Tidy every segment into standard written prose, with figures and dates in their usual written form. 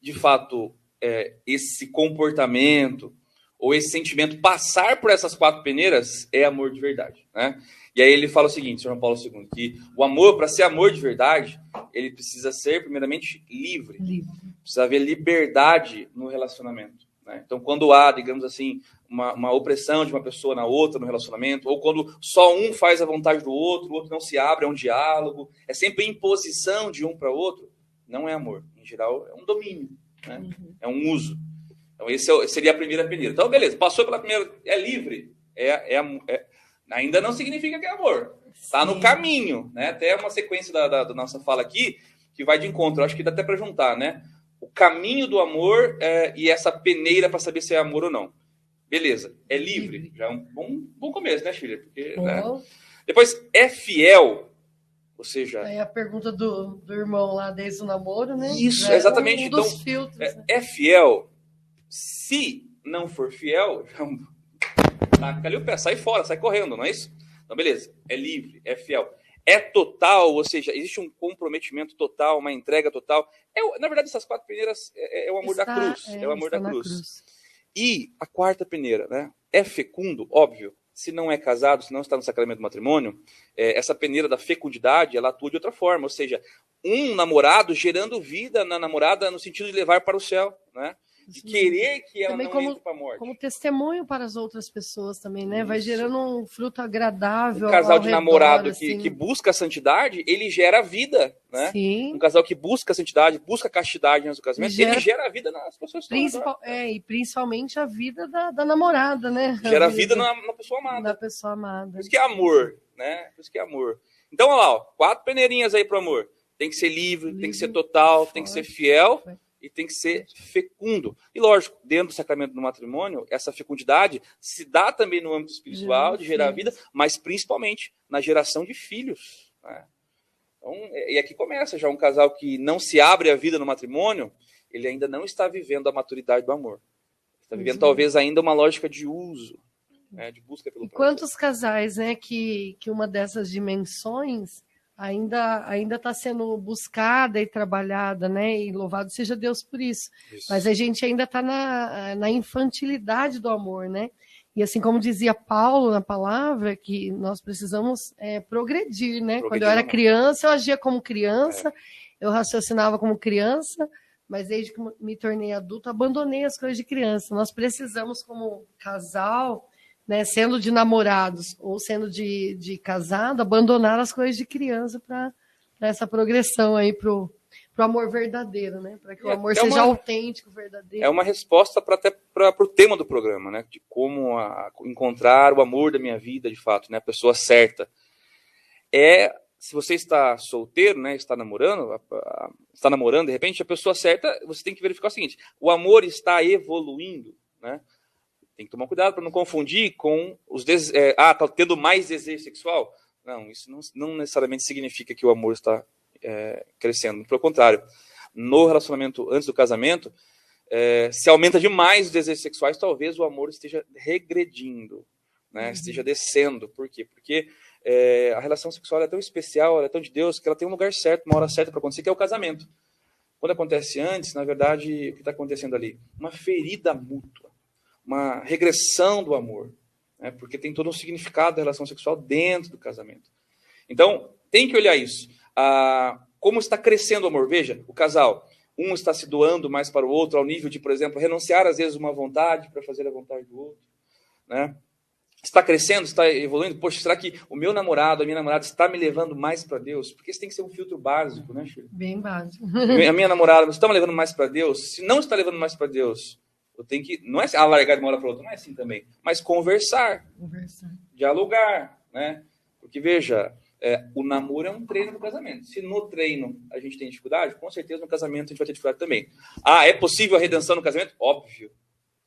de fato, esse comportamento ou esse sentimento passar por essas 4 peneiras é amor de verdade, né? E aí ele fala o seguinte, São João Paulo II, que o amor, para ser amor de verdade, ele precisa ser, primeiramente, livre. Precisa haver liberdade no relacionamento, né? Então, quando há, digamos assim, uma opressão de uma pessoa na outra no relacionamento, ou quando só um faz a vontade do outro, o outro não se abre, é um diálogo, é sempre imposição de um para o outro, não é amor. Em geral, é um domínio, né? É um uso. Então, esse seria a primeira peneira. Então, beleza, passou pela primeira, é livre, ainda não significa que é amor. Está no caminho, né? Até uma sequência da nossa fala aqui, que vai de encontro. Eu acho que dá até para juntar, né? O caminho do amor e essa peneira para saber se é amor ou não. Beleza, é livre. Já é um bom começo, né, Shirley? Porque, né? Depois, é fiel, ou seja... Aí a pergunta do irmão lá desde o namoro, né? Isso, exatamente. Um dos filtros, né? É fiel. Se não for fiel, taca ali o pé, sai fora, sai correndo, não é isso? Então, beleza, é livre, é fiel. É total, ou seja, existe um comprometimento total, uma entrega total. Na verdade, essas 4 peneiras é o amor da cruz. É o amor da cruz. E a 4ª peneira, né? É fecundo, óbvio. Se não é casado, se não está no sacramento do matrimônio, essa peneira da fecundidade, ela atua de outra forma. Ou seja, um namorado gerando vida na namorada no sentido de levar para o céu, né? De querer que ela também não entre para a morte. Como testemunho para as outras pessoas também, né? Isso. Vai gerando um fruto agradável. Um casal de namorado assim, que busca a santidade, ele gera vida, né? Sim. Um casal que busca a santidade, busca a castidade no seu casamento, ele gera vida nas pessoas todas. E principalmente a vida da namorada, né? Gera vida na pessoa amada. Na pessoa amada. Por isso que é amor, né? Por isso que é amor. Então, olha lá, 4 peneirinhas aí pro amor. Tem que ser livre, tem que ser total, tem que ser fiel. E tem que ser fecundo. E lógico, dentro do sacramento do matrimônio, essa fecundidade se dá também no âmbito espiritual, de gerar vida, mas principalmente na geração de filhos, né? Então, e aqui começa já um casal que não se abre a vida no matrimônio, ele ainda não está vivendo a maturidade do amor. Está vivendo talvez ainda uma lógica de uso, né, de busca pelo próximo. Quantos casais, né, que uma dessas dimensões ainda está sendo buscada e trabalhada, né? E louvado seja Deus por isso. Mas a gente ainda está na infantilidade do amor, né? E assim como dizia Paulo na palavra, que nós precisamos progredir, né? Quando eu era criança, eu agia como criança, eu raciocinava como criança, mas desde que me tornei adulto, abandonei as coisas de criança. Nós precisamos, como casal, né, sendo de namorados ou sendo de casado, abandonar as coisas de criança para essa progressão aí pro amor verdadeiro, né? Para que o amor seja autêntico, verdadeiro. É uma resposta para o tema do programa, né? De como encontrar o amor da minha vida, de fato, né? A pessoa certa. Se você está solteiro, né? Está namorando, de repente, a pessoa certa, você tem que verificar o seguinte: o amor está evoluindo, né? Tem que tomar cuidado para não confundir com os tá tendo mais desejo sexual. Não, isso não necessariamente significa que o amor está crescendo. Pelo contrário, no relacionamento antes do casamento, se aumenta demais os desejos sexuais, talvez o amor esteja regredindo, né? Esteja descendo. Por quê? Porque a relação sexual é tão especial, ela é tão de Deus, que ela tem um lugar certo, uma hora certa para acontecer, que é o casamento. Quando acontece antes, na verdade, o que está acontecendo ali? Uma ferida mútua. Uma regressão do amor, né? Porque tem todo um significado da relação sexual dentro do casamento. Então, tem que olhar isso. Como está crescendo o amor? Veja, o casal, um está se doando mais para o outro, ao nível de, por exemplo, renunciar às vezes uma vontade para fazer a vontade do outro, né? Está crescendo, está evoluindo. Poxa, será que o meu namorado, a minha namorada está me levando mais para Deus? Porque isso tem que ser um filtro básico, né, Shirley? Bem básico. A minha namorada, você está me levando mais para Deus? Se não está levando mais para Deus, eu tenho que, não é largar de uma hora para outra, não é assim também, mas conversar. Dialogar, né? Porque, veja, o namoro é um treino do casamento. Se no treino a gente tem dificuldade, com certeza no casamento a gente vai ter dificuldade também. É possível a redenção no casamento? Óbvio,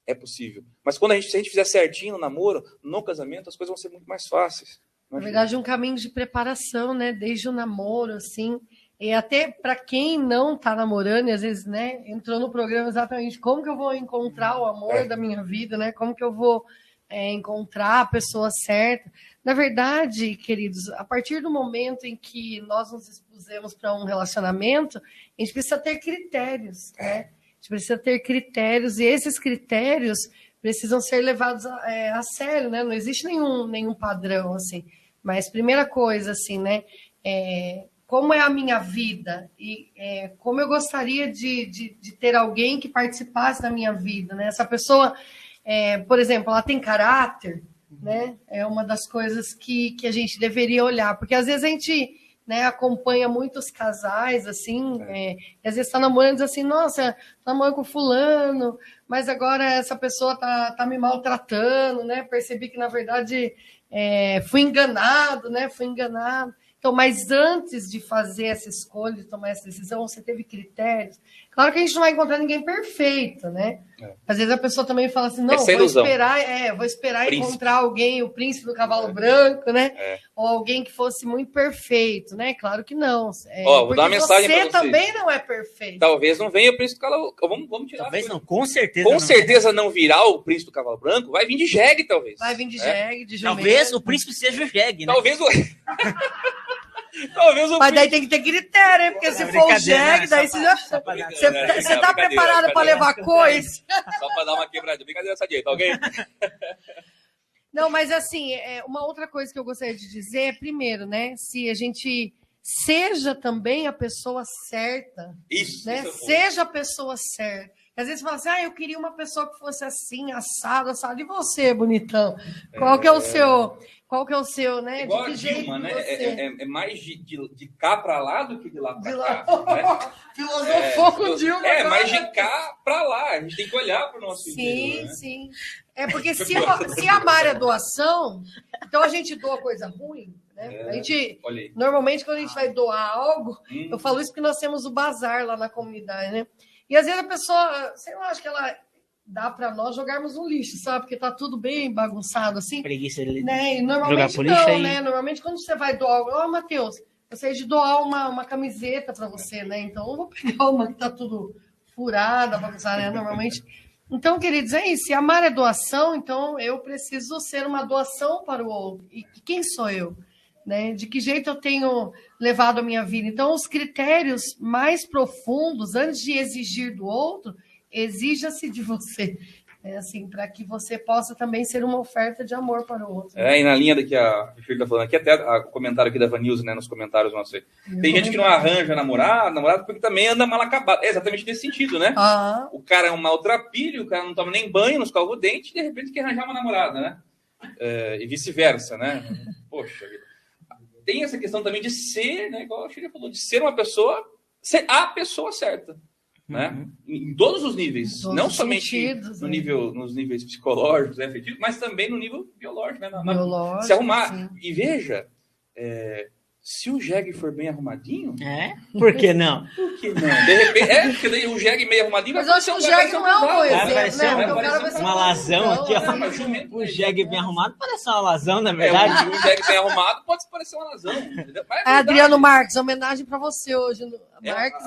é possível. Mas quando se a gente fizer certinho no namoro, no casamento, as coisas vão ser muito mais fáceis. Na verdade, um caminho de preparação, né? Desde o namoro, assim... E até para quem não está namorando, e às vezes, né, entrou no programa exatamente como que eu vou encontrar o amor da minha vida, né? Como que eu vou encontrar a pessoa certa. Na verdade, queridos, a partir do momento em que nós nos expusemos para um relacionamento, a gente precisa ter critérios, né? gente precisa ter critérios, e esses critérios precisam ser levados a sério, né? Não existe nenhum padrão, assim. Mas, primeira coisa, assim, né? Como é a minha vida e como eu gostaria de ter alguém que participasse da minha vida, né? Essa pessoa, por exemplo, ela tem caráter, né? É uma das coisas que a gente deveria olhar, porque às vezes a gente, né, acompanha muitos casais, assim, e às vezes está namorando e diz assim, nossa, namoro com fulano, mas agora essa pessoa tá me maltratando, né? Percebi que, na verdade, fui enganado, né? Fui enganado. Então, mas antes de fazer essa escolha, de tomar essa decisão, você teve critérios. Claro que a gente não vai encontrar ninguém perfeito, né? Às vezes a pessoa também fala assim, não, vou esperar encontrar alguém, o príncipe do cavalo branco, né? Ou alguém que fosse muito perfeito, né? Claro que não. Vou dar uma mensagem para você também não é perfeito. Talvez não venha o príncipe do cavalo. Vamos tirar. Talvez não, com certeza. Com certeza não virá o príncipe do cavalo branco. Vai vir de jegue, talvez. Vai vir de jegue, de jumento. Talvez o príncipe seja o jegue, né? Talvez o Mas daí tem que ter critério, hein? Porque se for o jegue, daí você tá preparado para levar coisa? Só para dar uma quebradinha. Brincadeira essa direita, ok? Não, mas assim, uma outra coisa que eu gostaria de dizer é, primeiro, né? Se a gente seja também a pessoa certa. Isso. Né? Seja a pessoa certa. Às vezes você fala assim, eu queria uma pessoa que fosse assim, assado. E você, bonitão? Qual que é o seu, né? Igual de que jeito Dilma, né? Você? É mais de cá para lá do que de lá para cá. Né? Filosofou com Dilma. Mais de cá para lá. A gente tem que olhar para o nosso interior. Sim. É porque se amar é doação, então a gente doa coisa ruim. Né? A gente, normalmente, quando a gente vai doar algo, eu falo isso porque nós temos o bazar lá na comunidade, né? E às vezes a pessoa, sei lá, acho que ela dá para nós jogarmos no lixo, sabe? Porque tá tudo bem bagunçado assim. Preguiça né? E normalmente não, né? Normalmente quando você vai doar, Matheus, eu sei de doar uma camiseta para você, né? Então eu vou pegar uma que tá tudo furada, bagunçada, né? Normalmente. Então, queridos, é isso. Se amar é doação, então eu preciso ser uma doação para o outro. E quem sou eu? Né? De que jeito eu tenho levado a minha vida? Então, os critérios mais profundos, antes de exigir do outro, exija-se de você. Assim, para que você possa também ser uma oferta de amor para o outro. E na linha do que a Filho está falando aqui, até o comentário aqui da Vanilza, né, nos comentários nossos aí. Tem gente que não arranja namorado porque também anda mal acabado. É exatamente nesse sentido, né? O cara é um maltrapilho, o cara não toma nem banho, não escova o dente, e de repente quer arranjar uma namorada, né? E vice-versa, né? Poxa vida. Tem essa questão também de ser, né, igual a Filha falou, de ser uma pessoa, ser a pessoa certa. Né? Em todos os níveis, não somente sentidos, nos níveis psicológicos, afetivos, mas também no nível biológico, né? Biológico, se arrumar. Sim. E veja, se o jegue for bem arrumadinho, por que não? Por que não? De repente, porque daí o jegue meio arrumadinho vai parecer um jegue não é um bom exemplo, né? Uma lazão aqui, ó. O jegue bem arrumado parece uma lazão, na verdade. O jegue bem arrumado pode parecer uma lazão. Adriano Marques, homenagem para você hoje. Marques.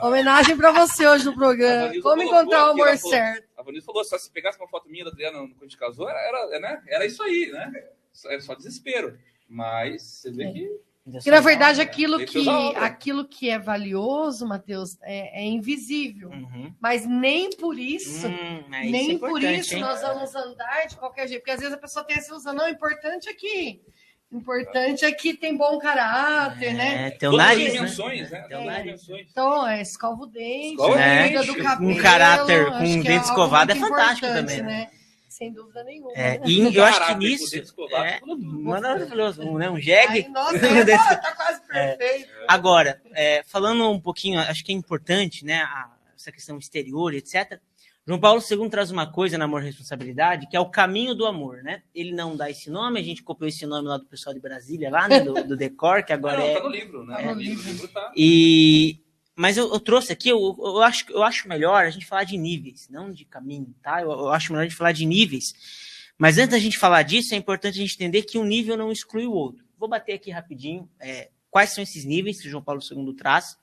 Homenagem para você hoje no programa. Como encontrar o amor certo. A Vanessa falou, se pegasse uma foto minha da Adriana quando a gente casou, era isso aí, né? Era só desespero. Mas você vê que na verdade, aquilo que é valioso, Matheus, é invisível. Mas nem por isso, nós vamos andar de qualquer jeito. Porque às vezes a pessoa tem essa ilusão, não, o importante é que tem bom caráter, né? Tem o nariz, dimensões, né? Então, escova o dente, cuida do cabelo. Um caráter com um dente escovado é fantástico também, né? Sem dúvida nenhuma. E eu acho que nisso maravilhoso, né? Um jegue. Nossa, tá quase perfeito. Agora, falando um pouquinho, acho que é importante, né? Essa questão exterior, etc. João Paulo II traz uma coisa na Amor e Responsabilidade, que é o caminho do amor, né? Ele não dá esse nome, a gente copiou esse nome lá do pessoal de Brasília, lá, né? Do Decor, que agora tá no livro, né? Tá no livro. Tá. Mas eu trouxe aqui, eu acho melhor a gente falar de níveis, não de caminho, tá? Eu acho melhor a gente falar de níveis. Mas antes da gente falar disso, é importante a gente entender que um nível não exclui o outro. Vou bater aqui rapidinho quais são esses níveis que o João Paulo II traz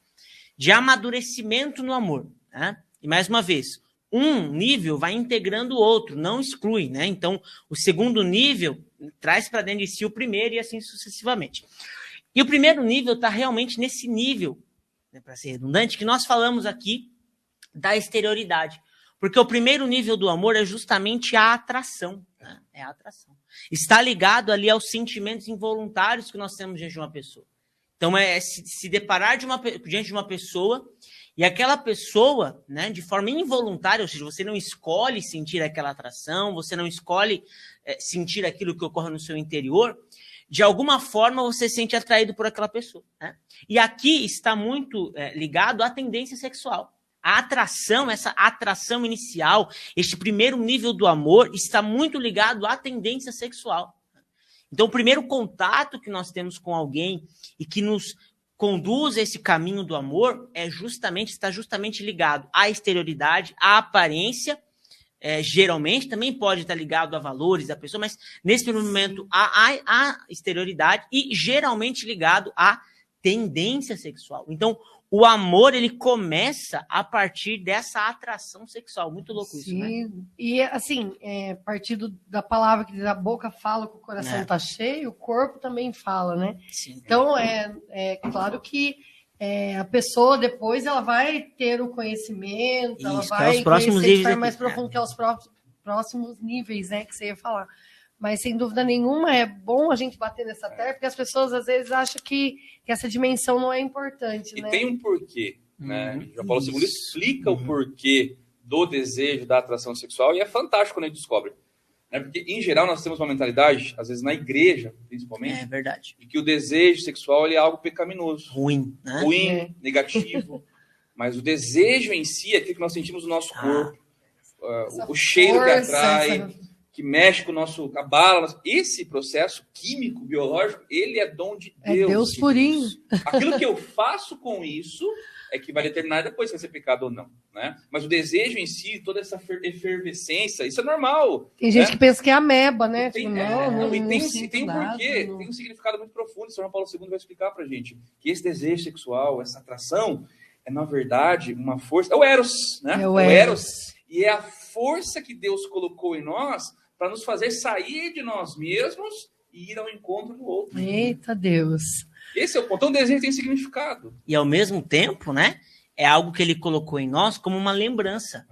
de amadurecimento no amor, né? E mais uma vez, um nível vai integrando o outro, não exclui, né? Então, o segundo nível traz para dentro de si o primeiro e assim sucessivamente. E o primeiro nível está realmente nesse nível, para ser redundante, que nós falamos aqui da exterioridade. Porque o primeiro nível do amor é justamente a atração. Né? É a atração. Está ligado ali aos sentimentos involuntários que nós temos diante de uma pessoa. Então, é se deparar diante de uma pessoa e aquela pessoa, né, de forma involuntária, ou seja, você não escolhe sentir aquela atração, você não escolhe sentir aquilo que ocorre no seu interior, de alguma forma você se sente atraído por aquela pessoa. Né? E aqui está muito ligado à tendência sexual. A atração, essa atração inicial, este primeiro nível do amor, está muito ligado à tendência sexual. Então, o primeiro contato que nós temos com alguém e que nos conduz a esse caminho do amor está justamente ligado à exterioridade, à aparência, geralmente também pode estar ligado a valores da pessoa, mas nesse primeiro momento à exterioridade e geralmente ligado à tendência sexual. Então, o amor, ele começa a partir dessa atração sexual. Muito louco isso, né? E, assim, a partir da palavra que da boca fala que o coração está cheio, o corpo também fala, né? Sim. Então, é claro que a pessoa depois ela vai ter o conhecimento, isso, ela vai conhecer de forma mais profunda, que é os próximos níveis, né, que você ia falar. Mas, sem dúvida nenhuma, é bom a gente bater nessa tecla, porque as pessoas, às vezes, acham que essa dimensão não é importante, né? E tem um porquê, né? João Paulo II explica o porquê do desejo, da atração sexual, e é fantástico quando a gente descobre. Né? Porque, em geral, nós temos uma mentalidade, às vezes na igreja, principalmente, é verdade, de que o desejo sexual ele é algo pecaminoso. Ruim, né? Ruim, negativo. Mas o desejo em si é aquilo que nós sentimos no nosso corpo. O cheiro que atrai, que mexe com o nosso abala. Esse processo químico, biológico, ele é dom de Deus. É Deus purinho. Aquilo que eu faço com isso é que vai determinar depois se vai ser pecado ou não, né? Mas o desejo em si, toda essa efervescência, isso é normal. Tem gente que pensa que é ameba, né? Tem, tipo, tem um porquê, tem um significado muito profundo. O São João Paulo II vai explicar pra gente que esse desejo sexual, essa atração, é, na verdade, uma força. É o Eros, né? É o Eros. E é a força que Deus colocou em nós para nos fazer sair de nós mesmos e ir ao encontro do outro. Eita Deus! Esse é o ponto. Então, o desejo tem significado. E, ao mesmo tempo, né, é algo que ele colocou em nós como uma lembrança.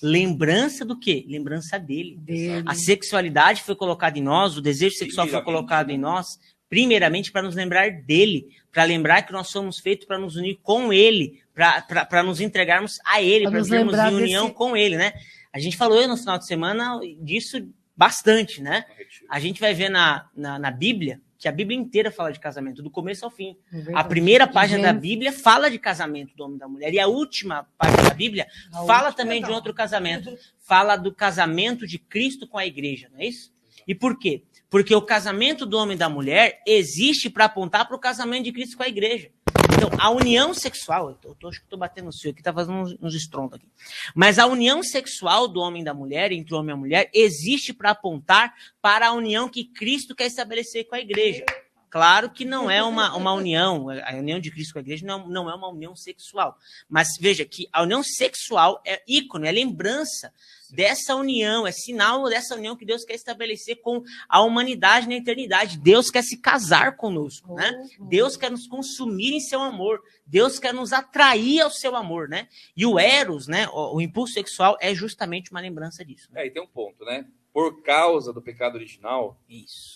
Lembrança do quê? Lembrança dele. A sexualidade foi colocada em nós, o desejo sexual foi colocado em nós, primeiramente para nos lembrar dele, para lembrar que nós somos feitos para nos unir com ele, para nos entregarmos a ele, para termos em união com ele, né? A gente falou no final de semana disso bastante, né? A gente vai ver na Bíblia, que a Bíblia inteira fala de casamento, do começo ao fim. A primeira página da Bíblia fala de casamento do homem e da mulher. E a última página da Bíblia fala também de outro casamento. Fala do casamento de Cristo com a igreja, não é isso? E por quê? Porque o casamento do homem e da mulher existe para apontar para o casamento de Cristo com a igreja. Então, a união sexual, acho que estou batendo no seu aqui, está fazendo uns estrondos aqui. Mas a união sexual do homem e da mulher, entre o homem e a mulher, existe para apontar para a união que Cristo quer estabelecer com a igreja. Claro que não é uma união, a união de Cristo com a igreja não é uma união sexual. Mas veja que a união sexual é ícone, é lembrança dessa união, é sinal dessa união que Deus quer estabelecer com a humanidade na eternidade. Deus quer se casar conosco, né? Deus quer nos consumir em seu amor. Deus quer nos atrair ao seu amor, né? E o eros, né? O impulso sexual é justamente uma lembrança disso. Né? E tem um ponto, né? Por causa do pecado original,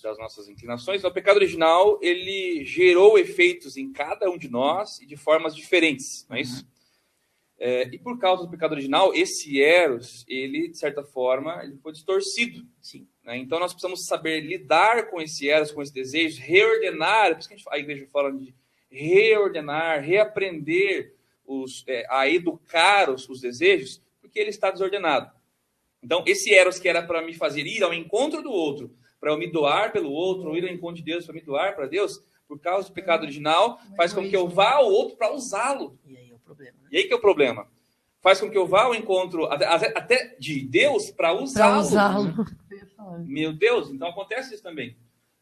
das nossas inclinações, o pecado original, ele gerou efeitos em cada um de nós e de formas diferentes, não é isso? E por causa do pecado original, esse eros, ele, de certa forma, ele foi distorcido. Sim. Né? Então, nós precisamos saber lidar com esse eros, com esse desejo, reordenar, por isso que a igreja fala de reordenar, reaprender a educar os desejos, porque ele está desordenado. Então, esse eros que era para me fazer ir ao encontro do outro, para eu me doar pelo outro, ou ir ao encontro de Deus para me doar para Deus, por causa do pecado original, faz com que eu vá ao outro para usá-lo. E aí é o problema. Né? E aí que é o problema. Faz com que eu vá ao encontro até de Deus para usá-lo. Meu Deus, então acontece isso também.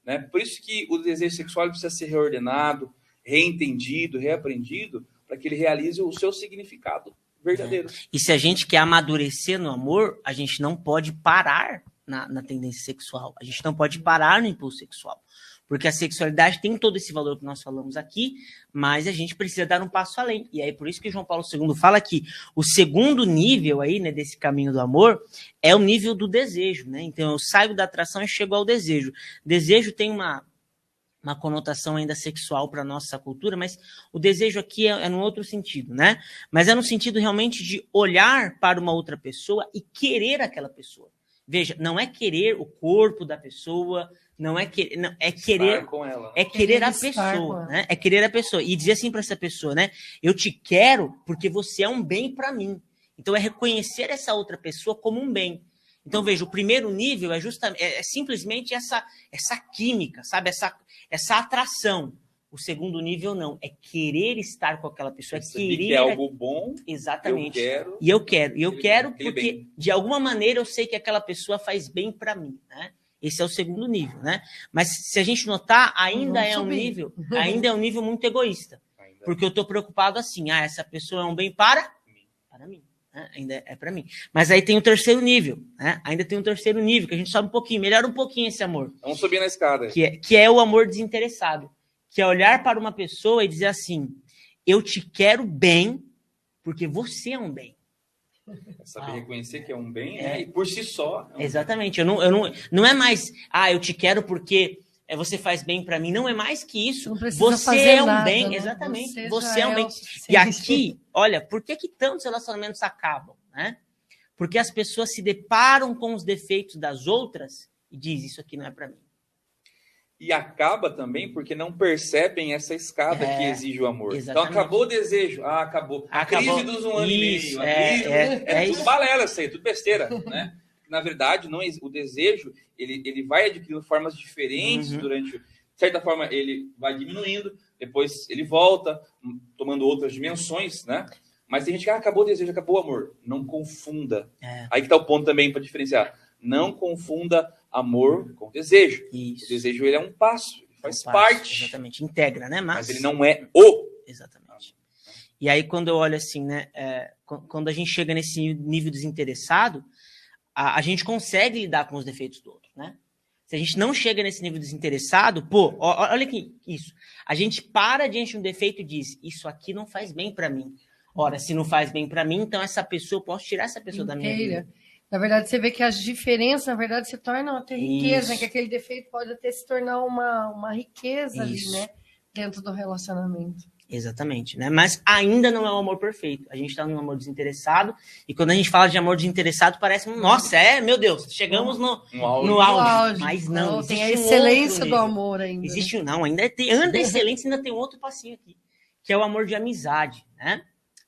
Né? Por isso que o desejo sexual precisa ser reordenado, reentendido, reaprendido, para que ele realize o seu significado verdadeiro. E se a gente quer amadurecer no amor, a gente não pode parar na tendência sexual. A gente não pode parar no impulso sexual. Porque a sexualidade tem todo esse valor que nós falamos aqui, mas a gente precisa dar um passo além. E aí por isso que João Paulo II fala que o segundo nível aí, né, desse caminho do amor é o nível do desejo, né? Então eu saio da atração e chego ao desejo. Desejo tem uma conotação ainda sexual para a nossa cultura, mas o desejo aqui é num outro sentido, né? Mas é no sentido realmente de olhar para uma outra pessoa e querer aquela pessoa. Veja, não é querer o corpo da pessoa, não é querer, não, é querer com ela. É querer a pessoa, né? É querer a pessoa e dizer assim para essa pessoa, né? Eu te quero porque você é um bem para mim. Então é reconhecer essa outra pessoa como um bem. Então veja, o primeiro nível é simplesmente essa química, sabe? Essa atração. O segundo nível não, é querer estar com aquela pessoa, é querer que é algo bom. Exatamente. Eu quero porque de alguma maneira eu sei que aquela pessoa faz bem para mim, né? Esse é o segundo nível, né? Mas se a gente notar, ainda é um nível muito egoísta. Porque eu estou preocupado assim, essa pessoa é um bem para mim. Né? Ainda é para mim. Mas aí tem o terceiro nível, né? Ainda tem um terceiro nível, que a gente sobe um pouquinho, melhora um pouquinho esse amor. Vamos subir na escada. Que é o amor desinteressado. Que é olhar para uma pessoa e dizer assim, eu te quero bem, porque você é um bem. É saber reconhecer que é um bem, né? E por si só. Exatamente. Não é mais, eu te quero porque você faz bem para mim. Não é mais que isso. Você é um bem. Né? Exatamente. Você é um bem. E aqui, olha, por que tantos relacionamentos acabam, né? Porque as pessoas se deparam com os defeitos das outras e dizem, isso aqui não é para mim. E acaba também porque não percebem essa escada que exige o amor. Exatamente. Então acabou o desejo. Acabou. A crise dos 1 ano e meio. É tudo balela isso aí, tudo besteira, né? Na verdade, o desejo, ele vai adquirindo formas diferentes durante... De certa forma, ele vai diminuindo, depois ele volta, tomando outras dimensões, né? Mas tem gente que acabou o desejo, acabou o amor. Não confunda. Aí que tá o ponto também para diferenciar. Não confunda amor com desejo. Isso. O desejo, ele é um passo, ele faz parte. Exatamente, integra, né? Mas ele não é o. Exatamente. E aí, quando eu olho assim, né? Quando a gente chega nesse nível desinteressado, a gente consegue lidar com os defeitos do outro, né? Se a gente não chega nesse nível desinteressado, olha que isso. A gente para diante de um defeito e diz, isso aqui não faz bem para mim. Ora, se não faz bem para mim, então essa pessoa, eu posso tirar essa pessoa da minha vida. Na verdade, você vê que as diferenças, na verdade, se tornam até riqueza, né? Que aquele defeito pode até se tornar uma riqueza ali, né? Dentro do relacionamento. Exatamente, né? Mas ainda não é um amor perfeito. A gente está num amor desinteressado, e quando a gente fala de amor desinteressado, parece, nossa, meu Deus, chegamos no auge. Mas não, tem a excelência do amor ainda. Existe ainda da excelência, ainda tem outro passinho aqui, que é o amor de amizade, né?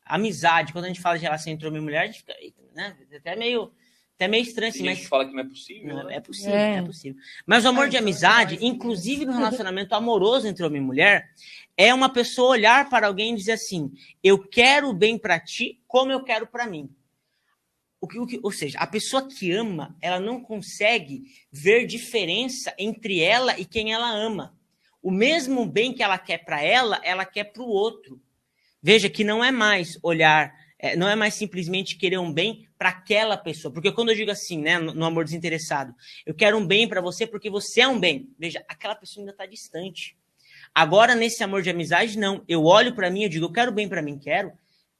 Amizade, quando a gente fala de relação entre homem e mulher, a gente fica, né? Até meio estranho assim, mas... A gente fala que não é possível, né? É possível. Mas o amor de amizade, inclusive no relacionamento amoroso entre homem e mulher, é uma pessoa olhar para alguém e dizer assim, eu quero o bem para ti como eu quero para mim. Ou seja, a pessoa que ama, ela não consegue ver diferença entre ela e quem ela ama. O mesmo bem que ela quer para ela quer para o outro. Veja que não é mais olhar, não é mais simplesmente querer um bem para aquela pessoa. Porque quando eu digo assim, né, no amor desinteressado, eu quero um bem para você porque você é um bem. Veja, aquela pessoa ainda está distante. Agora, nesse amor de amizade, não. Eu olho para mim, eu digo, eu quero bem para mim, quero.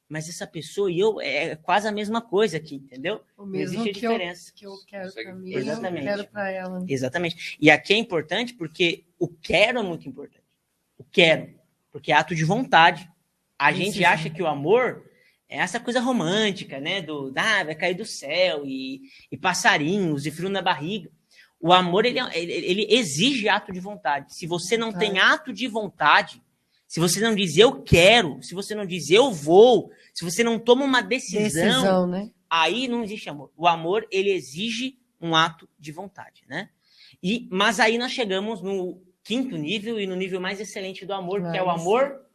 Mas essa pessoa e eu é quase a mesma coisa aqui, entendeu? O mesmo não existe diferença. Que eu quero para mim, exatamente. Eu quero para ela. Exatamente. E aqui é importante porque o quero é muito importante. O quero, porque é ato de vontade. A gente acha que o amor é essa coisa romântica, né? Vai cair do céu e passarinhos e frio na barriga. O amor, ele exige ato de vontade. Se você não tem ato de vontade, se você não diz eu quero, se você não diz eu vou, se você não toma uma decisão, né? Aí não existe amor. O amor, ele exige um ato de vontade, né? Mas aí nós chegamos no quinto nível e no nível mais excelente do amor, que é o amor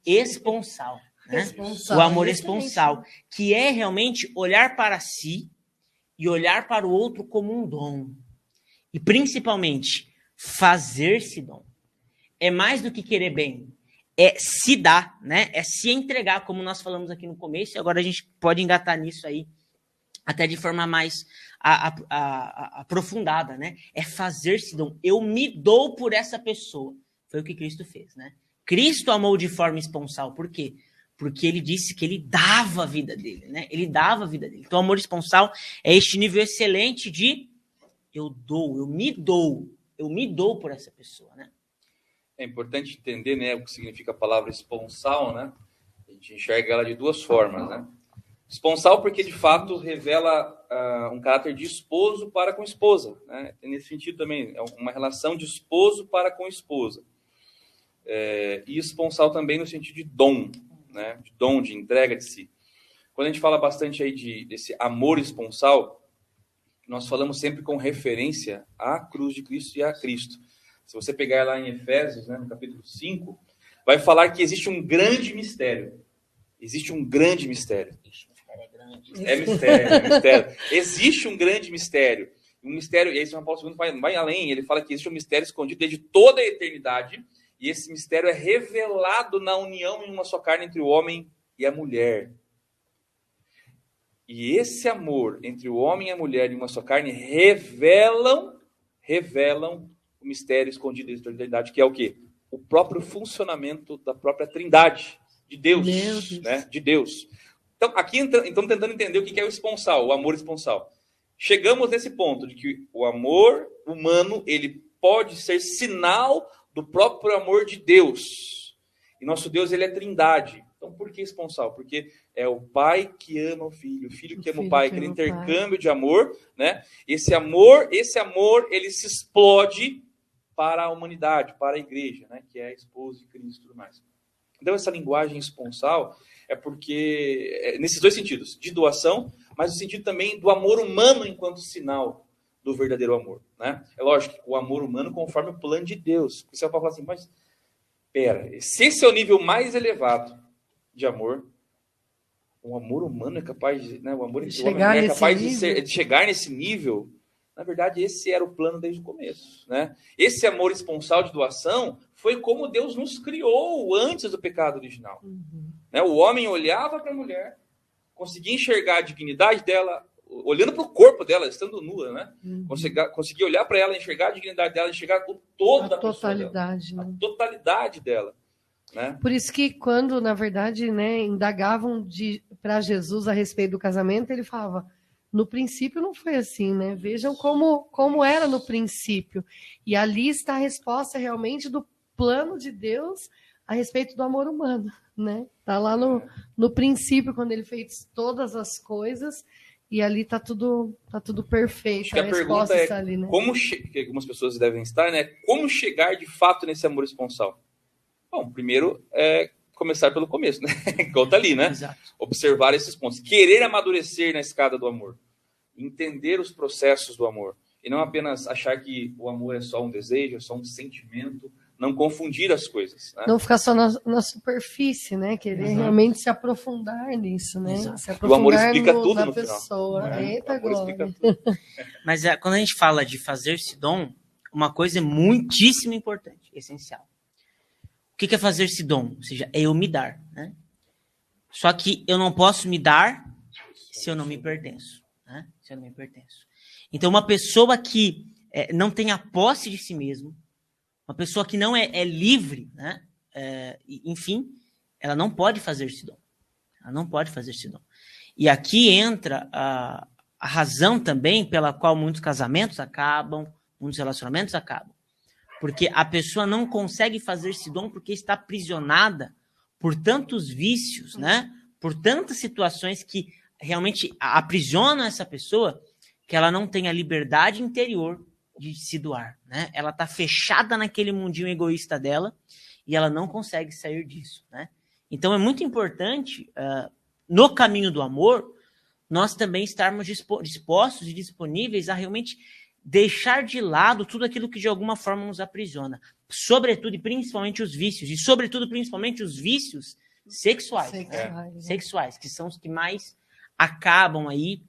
esponsal. Né? O amor esponsal, que é realmente olhar para si e olhar para o outro como um dom. E principalmente, fazer-se dom. É mais do que querer bem. É se dar, né? É se entregar, como nós falamos aqui no começo, e agora a gente pode engatar nisso aí até de forma mais aprofundada, né? É fazer-se dom. Eu me dou por essa pessoa. Foi o que Cristo fez, né? Cristo amou de forma esponsal. Por quê? Porque ele disse que ele dava a vida dele, né? Ele dava a vida dele. Então, o amor esponsal é este nível excelente de eu dou, eu me dou por essa pessoa, né? É importante entender, né, o que significa a palavra esponsal, né? A gente enxerga ela de duas formas, né? Esponsal porque, de fato, revela um caráter de esposo para com esposa, né? Nesse sentido também, é uma relação de esposo para com esposa. E esponsal também no sentido de dom, né? De dom, de entrega de si. Quando a gente fala bastante aí desse amor esponsal, nós falamos sempre com referência à cruz de Cristo e a Cristo. Se você pegar lá em Efésios, né, no capítulo 5, vai falar que existe um grande mistério. Existe um grande mistério. É mistério. Existe um grande mistério. Um mistério, e aí São Paulo II vai além, ele fala que existe um mistério escondido desde toda a eternidade, e esse mistério é revelado na união em uma só carne entre o homem e a mulher. E esse amor entre o homem e a mulher em uma só carne revelam o mistério escondido desde toda a eternidade, que é o quê? O próprio funcionamento da própria trindade de Deus, né? De Deus. Então, aqui estamos tentando entender o que é o esponsal, o amor esponsal. Chegamos nesse ponto de que o amor humano, ele pode ser sinal do próprio amor de Deus. E nosso Deus, ele é trindade. Então, por que esponsal? Porque é o pai que ama o filho que ama o pai, aquele intercâmbio de amor, né? Esse amor, ele se explode para a humanidade, para a igreja, né? Que é a esposa de Cristo e tudo mais. Então, essa linguagem esponsal é porque, nesses dois sentidos, de doação, mas no sentido também do amor humano enquanto sinal do verdadeiro amor, né? É lógico que o amor humano conforme o plano de Deus. Você vai falar assim, mas, pera, se esse é o nível mais elevado de amor, o amor humano é capaz de, né? O amor entre o homem e a mulher é capaz de chegar nesse nível. Na verdade, esse era o plano desde o começo, né? Esse amor esponsal de doação foi como Deus nos criou antes do pecado original. Né? O homem olhava para a mulher, conseguia enxergar a dignidade dela, olhando para o corpo dela, estando nua, né? Conseguia olhar para ela, enxergar a dignidade dela, enxergar o todo da totalidade, pessoa dela, né? a totalidade dela. Né? Por isso que quando, na verdade, né, indagavam para Jesus a respeito do casamento, ele falava, no princípio não foi assim, né? Vejam como era no princípio. E ali está a resposta realmente do plano de Deus a respeito do amor humano, né? Está lá no princípio, quando ele fez todas as coisas, e ali está tudo perfeito. Acho que a pergunta é, ali, né? Que algumas pessoas devem estar, né? Como chegar de fato nesse amor esponsal? Bom, primeiro é começar pelo começo, né? Igual tá ali, né? Exato. Observar esses pontos. Querer amadurecer na escada do amor. Entender os processos do amor. E não apenas achar que o amor é só um desejo, é só um sentimento. Não confundir as coisas. Né? Não ficar só na superfície, né? Querer realmente se aprofundar nisso, né? Se aprofundar o amor explica tudo na no pessoa. Final. Eita, glória. Mas quando a gente fala de fazer-se dom, uma coisa é muitíssimo importante, essencial. O que é fazer-se dom? Ou seja, é eu me dar. Né? Só que eu não posso me dar se eu não me pertenço. Né? Se eu não me pertenço. Então, uma pessoa que não tem a posse de si mesmo, uma pessoa que não é livre, né? Enfim, ela não pode fazer-se dom. Ela não pode fazer-se dom. E aqui entra a razão também pela qual muitos casamentos acabam, muitos relacionamentos acabam. Porque a pessoa não consegue fazer-se dom porque está aprisionada por tantos vícios, né? Por tantas situações que realmente aprisionam essa pessoa, que ela não tem a liberdade interior de se doar, né? Ela está fechada naquele mundinho egoísta dela e ela não consegue sair disso, né? Então é muito importante, no caminho do amor, nós também estarmos dispostos e disponíveis a realmente deixar de lado tudo aquilo que de alguma forma nos aprisiona, sobretudo e principalmente os vícios, e sobretudo principalmente os vícios sexuais. Sexuais, que são os que mais acabam aí.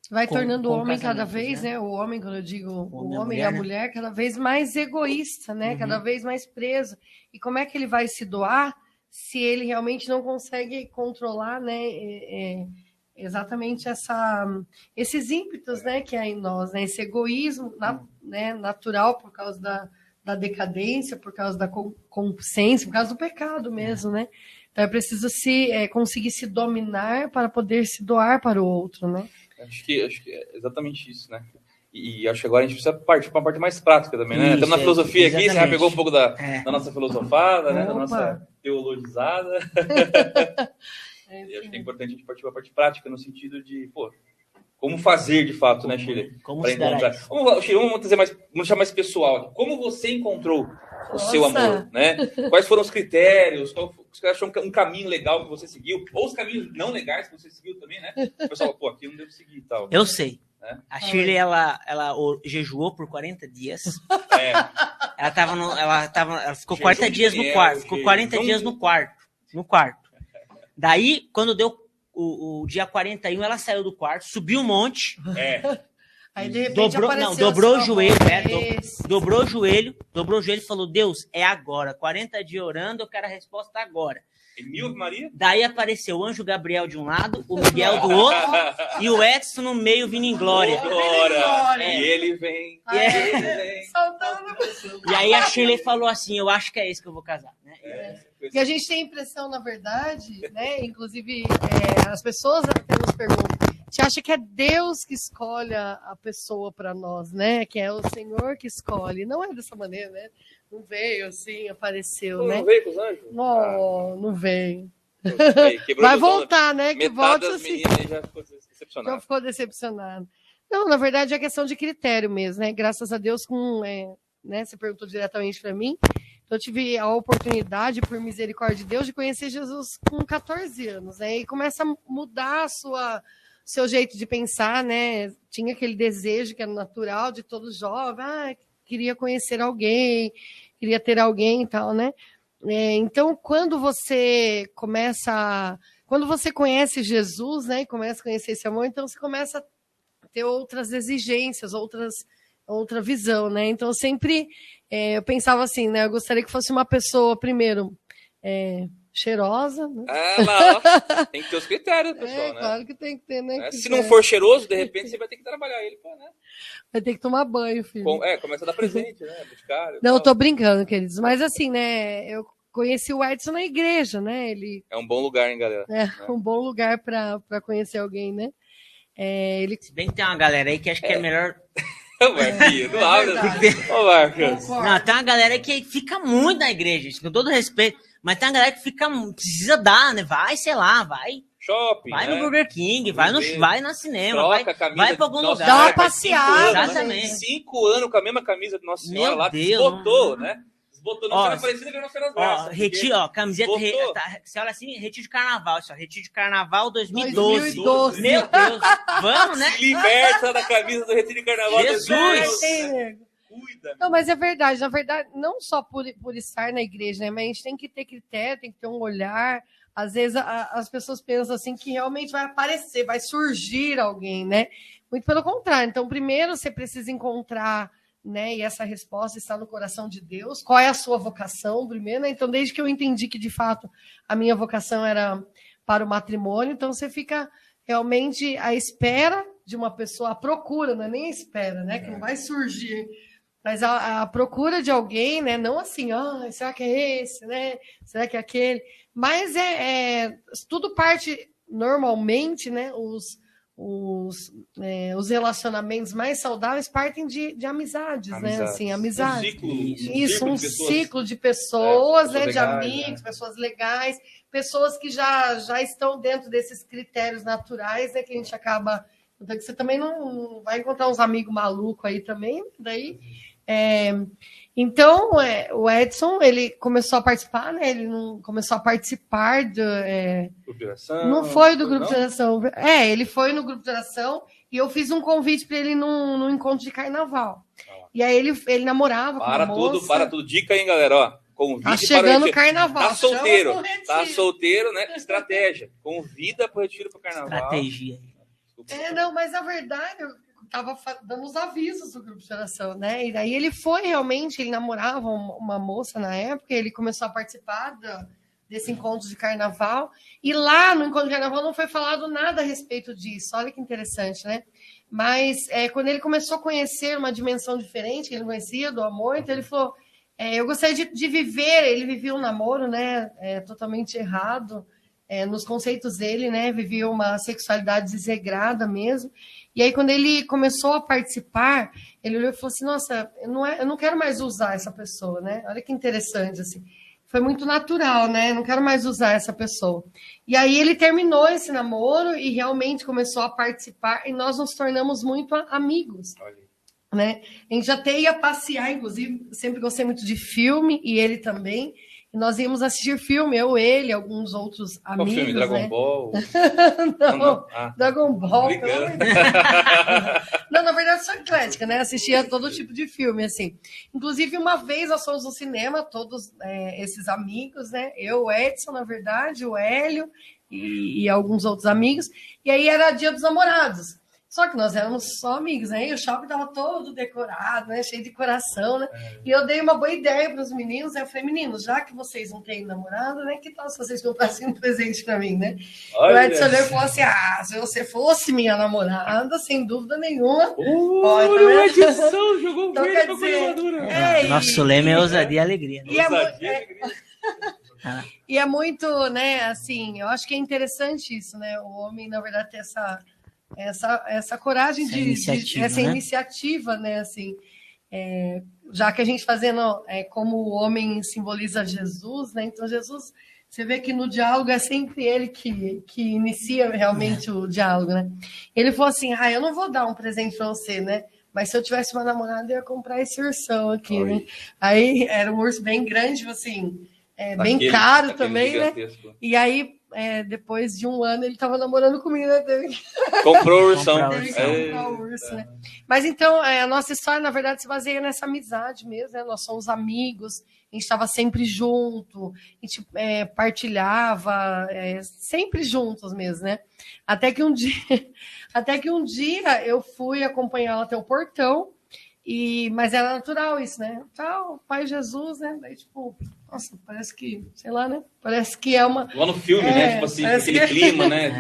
Vai tornando o homem cada vez, né? O homem, quando eu digo o homem e a mulher, cada vez mais egoísta, né? Cada vez mais preso. E como é que ele vai se doar se ele realmente não consegue controlar, né? exatamente esses ímpetos, né, que há em nós, né, esse egoísmo né, natural por causa da decadência, por causa da consciência, por causa do pecado mesmo, né? Então é preciso conseguir se dominar para poder se doar para o outro, né? Acho que é exatamente isso, né? E acho que agora a gente precisa partir para uma parte mais prática também, né? Estamos na filosofia aqui, você já pegou um pouco da nossa filosofada, né? Da nossa teologizada. E acho que é importante a gente partir para a parte prática, no sentido de, como fazer de fato, né, Shirley? Como para encontrar. Vamos deixar mais pessoal aqui. Como você encontrou o seu amor, né? Quais foram os critérios? Qual você achou um caminho legal que você seguiu? Ou os caminhos não legais que você seguiu também, né? O pessoal, aqui eu não devo seguir e tal. Eu sei. A Shirley, ela jejuou por 40 dias. Ela ficou 40 dias no quarto. Ficou 40 dias no quarto. Daí, quando deu o dia 41, ela saiu do quarto, subiu um monte. Aí, de repente, dobrou o joelho, dobrou o joelho e falou: Deus, é agora. 40 dias orando, eu quero a resposta agora. E Maria? Daí apareceu o anjo Gabriel de um lado, o Miguel do outro, e o Edson no meio vindo em glória. E ele vem. E aí a Shirley falou assim: eu acho que é esse que eu vou casar. Né? E a gente tem a impressão, na verdade, né? Inclusive, as pessoas até nos perguntam: você acha que é Deus que escolhe a pessoa para nós, né? Que é o Senhor que escolhe. Não é dessa maneira, né? Não veio assim, apareceu, né? Não veio com os anjos? Não veio. Vai voltar, né? Que volte assim. Já ficou decepcionado. Já ficou decepcionado. Não, na verdade é questão de critério mesmo, né? Graças a Deus, né? Você perguntou diretamente para mim. Então, eu tive a oportunidade, por misericórdia de Deus, de conhecer Jesus com 14 anos, né? E começa a mudar seu jeito de pensar, né? Tinha aquele desejo que era natural de todo jovem, queria conhecer alguém, queria ter alguém e tal, né? Então, quando você conhece Jesus, né? E começa a conhecer esse amor, então você começa a ter outras exigências, outra visão, né? Então, sempre eu pensava assim, né? Eu gostaria que fosse uma pessoa, primeiro, cheirosa. Né? Tem que ter os critérios, pessoal, né? Claro que tem que ter, né? Se não for cheiroso, de repente você vai ter que trabalhar ele, né? Vai ter que tomar banho, filho. Começa a dar presente, né? Buscar. Não, eu tô brincando, queridos. Mas assim, né? Eu conheci o Edson na igreja, né? Ele é um bom lugar, hein, galera? Um bom lugar para conhecer alguém, né? Se bem que tem uma galera aí que acha que é melhor. Marquinhos, não abre. Ô, Marcos. Não, tem uma galera que fica muito na igreja, com todo respeito. Mas tem uma galera que precisa dar, né? Vai, sei lá, vai. Shopping. Vai no Burger King, vai no cinema, vai pra algum lugar. Dá uma passeada. Exatamente. 5 anos com a mesma camisa de Nossa Senhora lá, desbotou, né? Desbotou, não será parecida que a Nossa Senhora. Camiseta, você olha assim, retiro de carnaval, retiro de carnaval 2012. Meu Deus, vamos, né? Liberta da camisa do retiro de carnaval. Jesus! Cuida. Não, mas é verdade. Na verdade, não só por estar na igreja, né? Mas a gente tem que ter critério, tem que ter um olhar. Às vezes as pessoas pensam assim que realmente vai aparecer, vai surgir alguém, né? Muito pelo contrário. Então, primeiro você precisa encontrar, né? E essa resposta está no coração de Deus. Qual é a sua vocação, primeiro, né? Então, desde que eu entendi que, de fato, a minha vocação era para o matrimônio, então você fica realmente à espera de uma pessoa, à procura, não é nem à espera, né? Que não vai surgir. Mas a procura de alguém, né? Não assim, será que é esse, né? Será que é aquele? Mas tudo parte normalmente, né? Os relacionamentos mais saudáveis partem de amizades, né? Assim, amizades. Um ciclo de pessoas, né? De amigos, pessoas legais, pessoas que já estão dentro desses critérios naturais, né? Que a gente acaba. Então, que você também não vai encontrar uns amigos malucos aí também, daí. Então, o Edson, ele começou a participar, né? Ele não começou a participar do grupo de oração. Não foi do grupo de oração. Ele foi no grupo de oração e eu fiz um convite para ele num encontro de carnaval. E aí ele namorava com uma moça. Para tudo. Dica aí, galera, ó. Convite tá chegando o carnaval. Tá solteiro, né? Estratégia. Convida para o retiro para o carnaval. Estratégia. Não, mas a verdade, eu estava dando os avisos do grupo de oração, né? E daí ele namorava uma moça na época, ele começou a participar desse encontro de carnaval. E lá no encontro de carnaval não foi falado nada a respeito disso. Olha que interessante, né? Mas quando ele começou a conhecer uma dimensão diferente, que ele não conhecia do amor, então ele falou, eu gostaria de viver, ele vivia um namoro, né, totalmente errado, nos conceitos dele, né, vivia uma sexualidade desregrada mesmo. E aí, quando ele começou a participar, ele olhou e falou assim, nossa, eu não quero mais usar essa pessoa, né? Olha que interessante, assim. Foi muito natural, né? Não quero mais usar essa pessoa. E aí ele terminou esse namoro e realmente começou a participar e nós nos tornamos muito amigos. Né? A gente até ia passear, inclusive, sempre gostei muito de filme e ele também. E nós íamos assistir filme, ele, alguns outros amigos. Qual filme? Dragon Ball? Não, Dragon Ball. Não, na verdade, sou eclética, né? Assistia todo tipo de filme, assim. Inclusive, uma vez nós fomos no cinema, todos esses amigos, né? Eu, o Edson, na verdade, o Hélio e alguns outros amigos. E aí era Dia dos Namorados. Só que nós éramos só amigos, né? E o shopping estava todo decorado, né? Cheio de coração, né? E eu dei uma boa ideia para os meninos. Eu falei, meninos, já que vocês não têm namorado, né? Que tal se vocês comprassem um presente para mim, né? O Edson olhou e falou assim, se você fosse minha namorada, sem dúvida nenhuma... o Edson jogou então, verde com a nosso lema é ousadia e alegria. Né? E é muito, né? Assim, eu acho que é interessante isso, né? O homem, na verdade, ter essa coragem essa iniciativa, né? Assim, já que a gente fazendo como o homem simboliza Jesus, né? Então Jesus, você vê que no diálogo é sempre ele que inicia realmente o diálogo, né? Ele falou assim, eu não vou dar um presente para você, né? Mas se eu tivesse uma namorada, eu ia comprar esse ursão aqui, né? Aí era um urso bem grande, assim, bem caro também, gigantesco. Né? E aí depois de um ano ele estava namorando comigo, né? Comprou o ursão. Comprou o urso, né? Mas então a nossa história, na verdade, se baseia nessa amizade mesmo, né? Nós somos amigos, a gente estava sempre junto, a gente partilhava, sempre juntos mesmo, né? Até que um dia eu fui acompanhá-la até o portão, mas era natural isso, né? Tal, Pai Jesus, né? Daí, tipo, nossa, parece que, sei lá, né? Parece que é uma... Lá no filme, né? Tipo assim, aquele clima, né?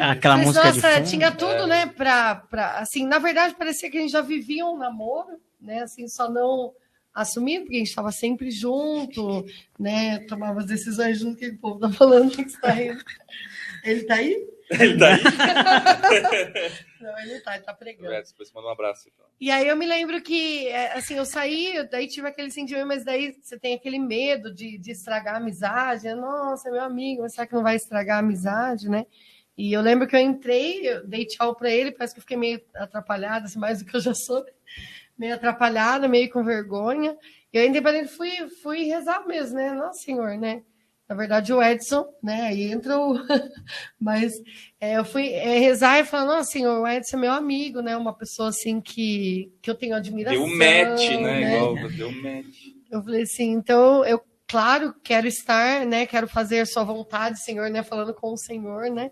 Aquela música de fundo. Tinha tudo, né? Assim, na verdade, parecia que a gente já vivia um namoro, né? Assim, só não assumindo, porque a gente estava sempre junto, né? Tomava as decisões junto, que o povo tá falando que está aí. Ele tá aí? Ele tá aí? Não, ele tá pregando. Depois manda um abraço. Então. E aí eu me lembro que, assim, eu saí, daí tive aquele sentimento, mas daí você tem aquele medo de estragar a amizade. Nossa, é meu amigo, mas será que não vai estragar a amizade, né? E eu lembro que eu entrei, eu dei tchau para ele, parece que eu fiquei meio atrapalhada, assim, mais do que eu já sou, meio atrapalhada, meio com vergonha. E eu entrei para ele, fui rezar mesmo, né? Nossa, Senhor, né? Na verdade, o Edson, né? Aí entra o... Mas eu fui rezar e falar, nossa, Senhor, o Edson é meu amigo, né? Uma pessoa, assim, que eu tenho admiração. Deu match, né? Igual, deu match. Eu falei assim, então, eu, claro, quero estar, né? Quero fazer a sua vontade, Senhor, né? Falando com o Senhor, né?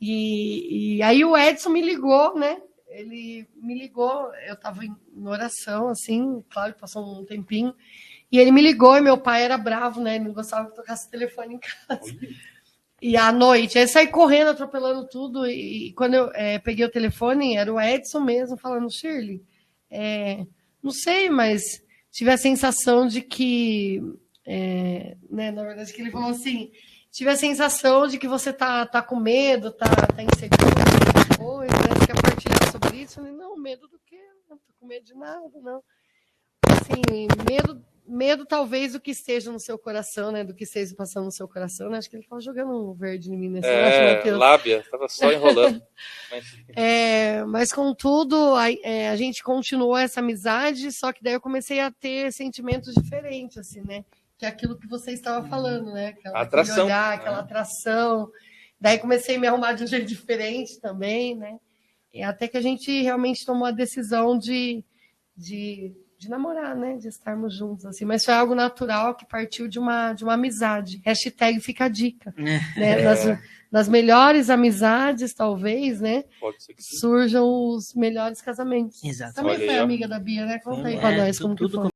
E aí o Edson me ligou, né? Ele me ligou, eu estava em oração, assim, claro que passou um tempinho, e ele me ligou e meu pai era bravo, né? Ele não gostava que tocasse o telefone em casa. E à noite, aí saí correndo, atropelando tudo, e quando eu peguei o telefone, era o Edson mesmo, falando, Shirley, não sei, mas tive a sensação de que, né, na verdade, que ele falou assim, tive a sensação de que você tá com medo, tá inseguro, coisa, né? Você quer partilhar sobre isso? Eu falei, não, medo do quê? Não tô com medo de nada, não. Assim, medo talvez do que esteja no seu coração, né? Do que esteja passando no seu coração, né? Acho que ele estava jogando um verde em mim nesse lábia, estava só enrolando. Mas contudo, a gente continuou essa amizade, só que daí eu comecei a ter sentimentos diferentes, assim, né? Que é aquilo que você estava falando, né? Atração. Olhar, aquela atração. Daí comecei a me arrumar de um jeito diferente também, né? E até que a gente realmente tomou a decisão de namorar, né? De estarmos juntos, assim. Mas foi algo natural que partiu de uma amizade. #, fica a dica. Né? Das melhores amizades, talvez, né? Pode ser que sim. Surjam os melhores casamentos. Exato. Também foi amiga da Bia, né? Conta aí pra nós como que foi.